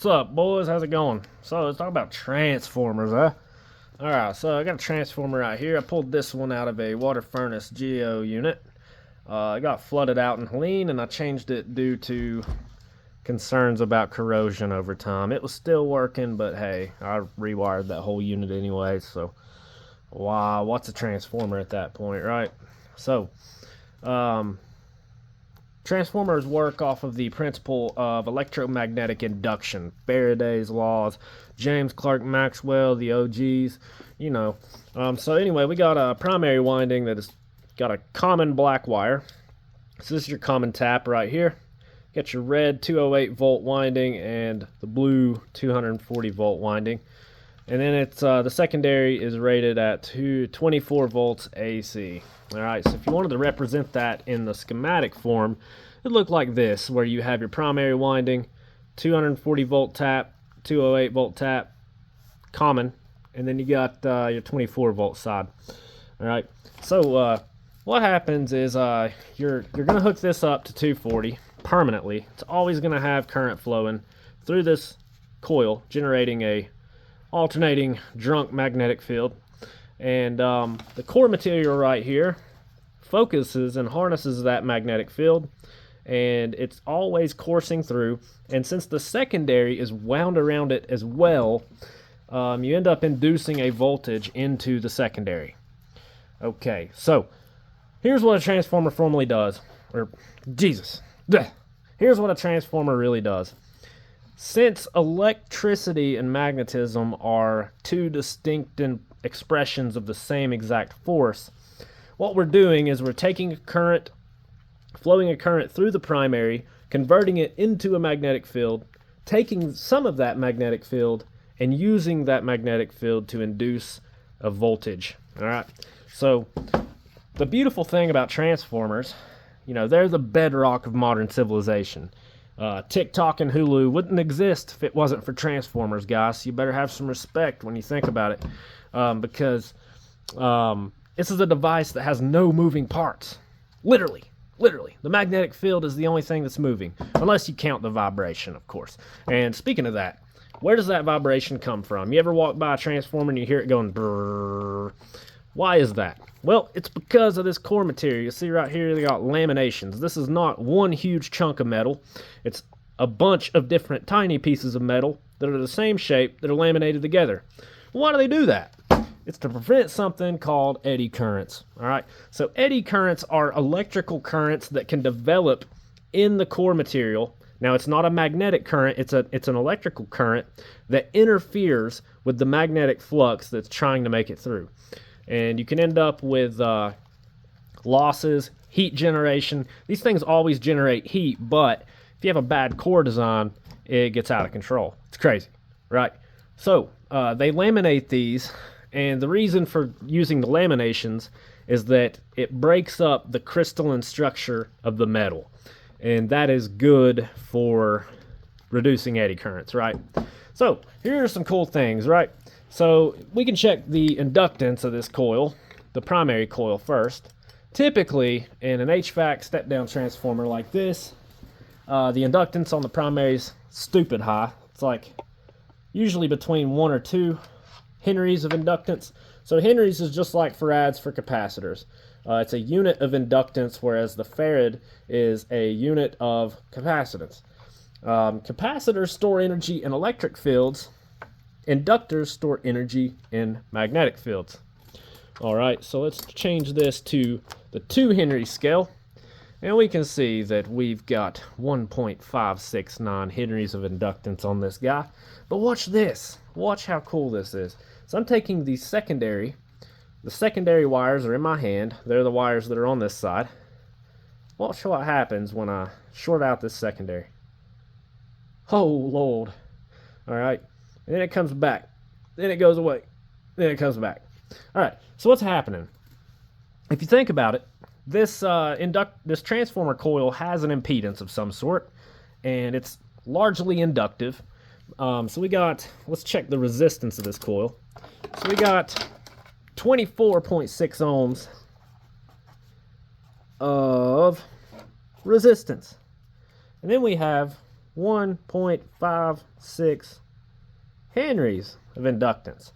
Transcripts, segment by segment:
What's up, boys? How's it going? So let's talk about transformers, huh? Alright, so I got a transformer right here. I pulled this one out of a water furnace geo unit. It got flooded out in Helene, and I changed it due to concerns about corrosion over time. It was still working, but hey, I rewired that whole unit anyway, so wow, what's a transformer at that point, right? So, transformers work off of the principle of electromagnetic induction, Faraday's laws, James Clerk Maxwell, the OGs, you know. So anyway, we got a primary winding that has got a common black wire. So this is your common tap right here. Got your red 208 volt winding and the blue 240 volt winding. And then it's the secondary is rated at 24 volts AC. Alright, so if you wanted to represent that in the schematic form, it'd look like this, where you have your primary winding, 240 volt tap, 208 volt tap, common, and then you got your 24 volt side. Alright, so what happens is you're going to hook this up to 240 permanently. It's always going to have current flowing through this coil, generating a alternating drunk magnetic field. And the core material right here focuses and harnesses that magnetic field, and it's always coursing through. And since the secondary is wound around it as well, you end up inducing a voltage into the secondary. Okay, so here's what a transformer formally does. Or, Jesus. Here's what a transformer really does. Since electricity and magnetism are two distinct expressions of the same exact force, what we're doing is we're taking a current, flowing a current through the primary, converting it into a magnetic field, taking some of that magnetic field, and using that magnetic field to induce a voltage. All right. So the beautiful thing about transformers, you know, they're the bedrock of modern civilization. TikTok and Hulu wouldn't exist if it wasn't for transformers, guys. You better have some respect when you think about it, because this is a device that has no moving parts. Literally. The magnetic field is the only thing that's moving, unless you count the vibration, of course. And speaking of that, where does that vibration come from? You ever walk by a transformer and you hear it going brrrr? Why is that? Well, it's because of this core material. You see right here, they got laminations. This is not one huge chunk of metal. It's a bunch of different tiny pieces of metal that are the same shape that are laminated together. Why do they do that? It's to prevent something called eddy currents. All right. So eddy currents are electrical currents that can develop in the core material. Now, it's not a magnetic current. It's an electrical current that interferes with the magnetic flux that's trying to make it through. And you can end up with losses, heat generation. These things always generate heat, but if you have a bad core design, it gets out of control. It's crazy, right? So they laminate these, and the reason for using the laminations is that it breaks up the crystalline structure of the metal, and that is good for reducing eddy currents, right? So here are some cool things, right? So we can check the inductance of this coil, the primary coil first. Typically, in an HVAC step-down transformer like this, the inductance on the primary is stupid high. It's like usually between 1 or 2 henries of inductance. So henries is just like farads for capacitors. It's a unit of inductance, whereas the farad is a unit of capacitance. Capacitors store energy in electric fields. Inductors store energy in magnetic fields. All right, so let's change this to the 2 Henry scale, and we can see that we've got 1.569 henries of inductance on this guy. But watch this. Watch how cool this is. So I'm taking the secondary wires are in my hand. They're the wires that are on this side. Watch what happens when I short out this secondary. Oh, Lord. All right. And then it comes back. Then it goes away. Then it comes back. All right. So what's happening? If you think about it, this transformer coil has an impedance of some sort, and it's largely inductive. So we got, let's check the resistance of this coil. So we got 24.6 ohms of resistance. And then we have 1.56 henries of inductance.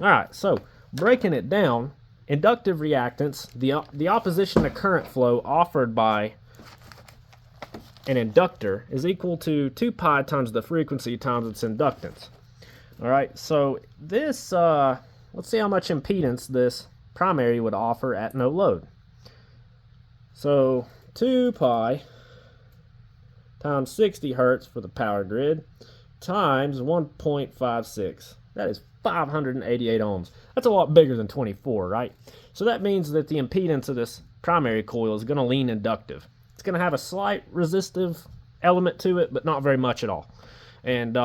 All right, so breaking it down, inductive reactance, the opposition to current flow offered by an inductor is equal to 2 pi times the frequency times its inductance. All right, so this, let's see how much impedance this primary would offer at no load. So 2 pi times 60 hertz for the power grid times 1.56. That is 588 ohms. That's a lot bigger than 24, right? So that means that the impedance of this primary coil is going to lean inductive. It's going to have a slight resistive element to it, but not very much at all. And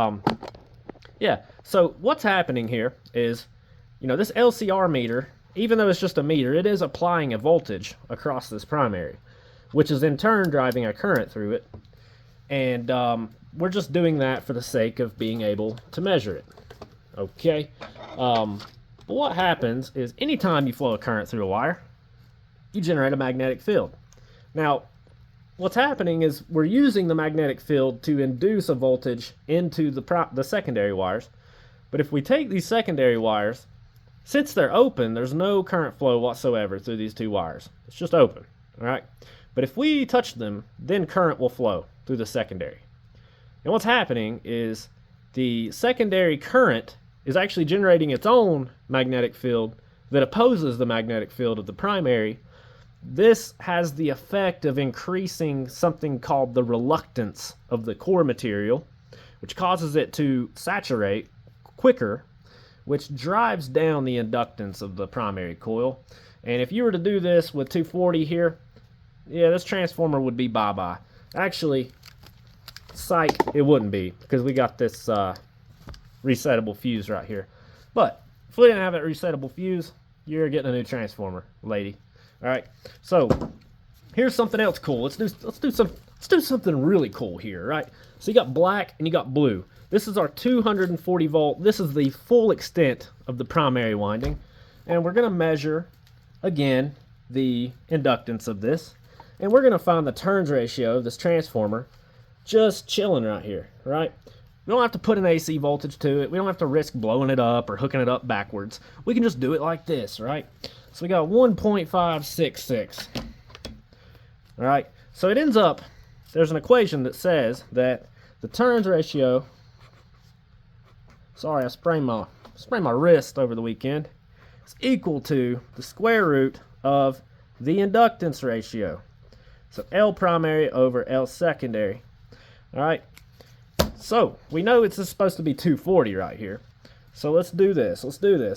yeah, so what's happening here is, you know, this LCR meter, even though it's just a meter, it is applying a voltage across this primary, which is in turn driving a current through it. And we're just doing that for the sake of being able to measure it. Okay? But what happens is anytime you flow a current through a wire, you generate a magnetic field. Now, what's happening is we're using the magnetic field to induce a voltage into the secondary wires. But if we take these secondary wires, since they're open, there's no current flow whatsoever through these two wires. It's just open, all right? But if we touch them, then current will flow through the secondary. And what's happening is the secondary current is actually generating its own magnetic field that opposes the magnetic field of the primary. This has the effect of increasing something called the reluctance of the core material, which causes it to saturate quicker, which drives down the inductance of the primary coil. And if you were to do this with 240 here, yeah, this transformer would be bye-bye. Actually, psych, it wouldn't be, because we got this resettable fuse right here. But if we didn't have that resettable fuse, you're getting a new transformer, lady. All right, so here's something else cool. Let's do something really cool here, right? So you got black and you got blue. This is our 240 volt. This is the full extent of the primary winding, and we're going to measure again the inductance of this, and we're going to find the turns ratio of this transformer just chilling right here, right? We don't have to put an AC voltage to it. We don't have to risk blowing it up or hooking it up backwards. We can just do it like this, right? So we got 1.566. All right, so it ends up, there's an equation that says that the turns ratio, sorry, I sprained my wrist over the weekend, is equal to the square root of the inductance ratio. So L primary over L secondary. All right, so we know it's supposed to be 240 right here. So let's do this.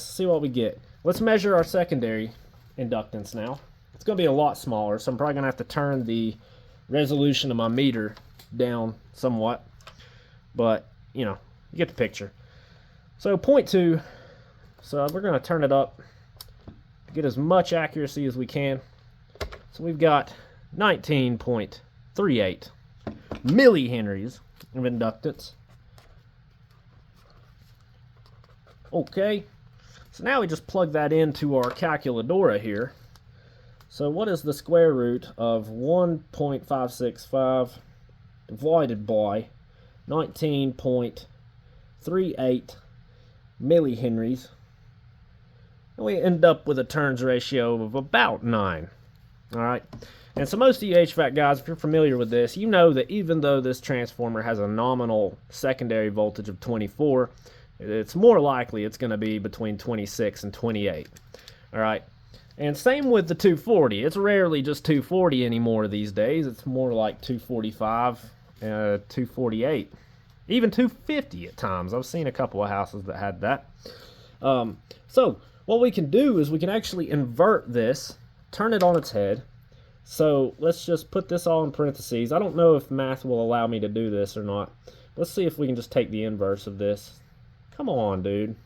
See what we get. Let's measure our secondary inductance now. It's going to be a lot smaller, so I'm probably going to have to turn the resolution of my meter down somewhat. But, you know, you get the picture. So 0.2, so we're going to turn it up to get as much accuracy as we can. So we've got 19.38 millihenries of inductance. Okay, so now we just plug that into our calculadora here. So what is the square root of 1.565 divided by 19.38 millihenries? And we end up with a turns ratio of about 9. All right. And so most of you HVAC guys, if you're familiar with this, you know that even though this transformer has a nominal secondary voltage of 24, it's more likely it's going to be between 26 and 28. All right. And same with the 240. It's rarely just 240 anymore these days. It's more like 245, 248, even 250 at times. I've seen a couple of houses that had that. So what we can do is we can actually invert this, turn it on its head. So let's just put this all in parentheses. I don't know if math will allow me to do this or not. Let's see if we can just take the inverse of this. Come on, dude.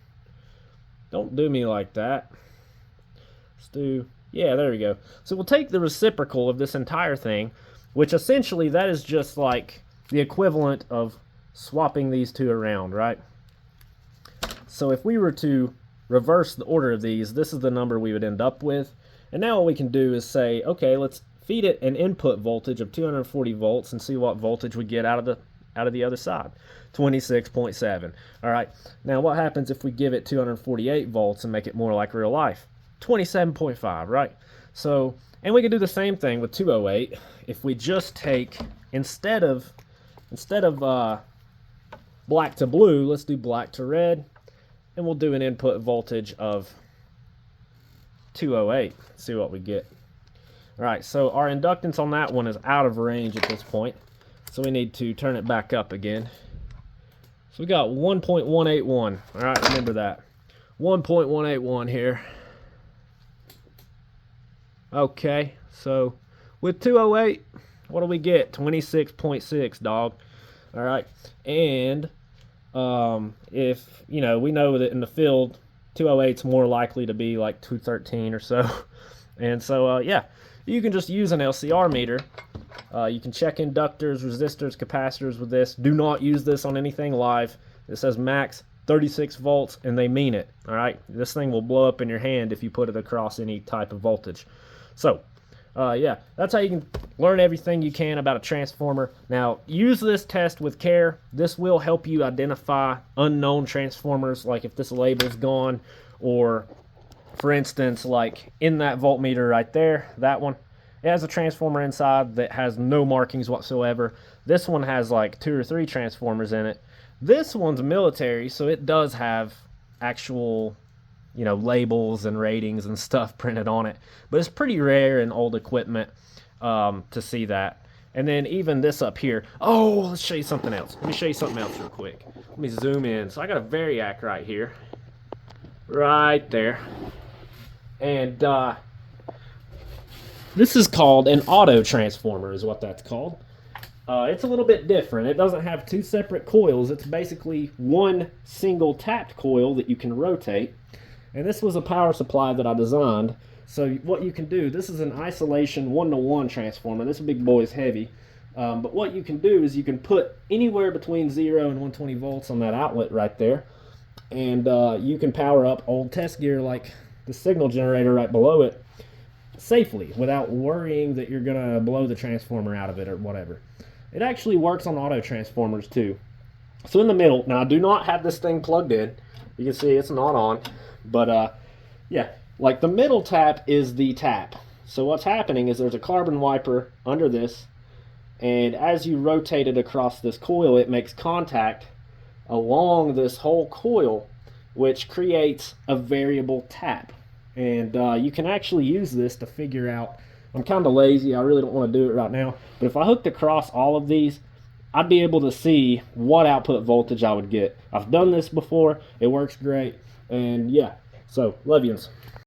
Don't do me like that. Let's do, yeah, there we go. So we'll take the reciprocal of this entire thing, which essentially that is just like the equivalent of swapping these two around, right? So if we were to reverse the order of these, this is the number we would end up with. And now what we can do is say, okay, let's feed it an input voltage of 240 volts and see what voltage we get out of the out of the other side. 26.7. All right, now what happens if we give it 248 volts and make it more like real life? 27.5, right? So, and we can do the same thing with 208 if we just take, instead of black to blue, let's do black to red, and we'll do an input voltage of 208. See what we get. All right, so our inductance on that one is out of range at this point, so we need to turn it back up again. So we got 1.181. All right, remember that. 1.181 here. Okay, so with 208, what do we get? 26.6, dog. All right, and if, you know, we know that in the field, 208 is more likely to be like 213 or so. And so, yeah, you can just use an LCR meter. You can check inductors, resistors, capacitors with this. Do not use this on anything live. It says max 36 volts, and they mean it. All right, this thing will blow up in your hand if you put it across any type of voltage. So, yeah, that's how you can learn everything you can about a transformer. Now, use this test with care. This will help you identify unknown transformers, like if this label's gone, or, for instance, like in that voltmeter right there, that one, it has a transformer inside that has no markings whatsoever. This one has like 2 or 3 transformers in it. This one's military, so it does have actual, you know, labels and ratings and stuff printed on it, but it's pretty rare in old equipment to see that. And then even this up here, oh, let's show you something else. Let me show you something else real quick. Let me zoom in. So I got a Variac right here, right there, and this is called an auto transformer, is what that's called. It's a little bit different. It doesn't have 2 separate coils. It's basically one single tapped coil that you can rotate. And this was a power supply that I designed. So what you can do, this is an isolation 1-to-1 transformer. This big boy is heavy. But what you can do is you can put anywhere between 0 and 120 volts on that outlet right there. And you can power up old test gear like the signal generator right below it safely without worrying that you're going to blow the transformer out of it or whatever. It actually works on auto transformers too. So in the middle, now I do not have this thing plugged in. You can see it's not on. But yeah, like the middle tap is the tap. So what's happening is there's a carbon wiper under this, and as you rotate it across this coil, it makes contact along this whole coil, which creates a variable tap. And you can actually use this to figure out, I'm kind of lazy, I really don't want to do it right now, but if I hooked across all of these, I'd be able to see what output voltage I would get. I've done this before, it works great, and yeah, so love yous.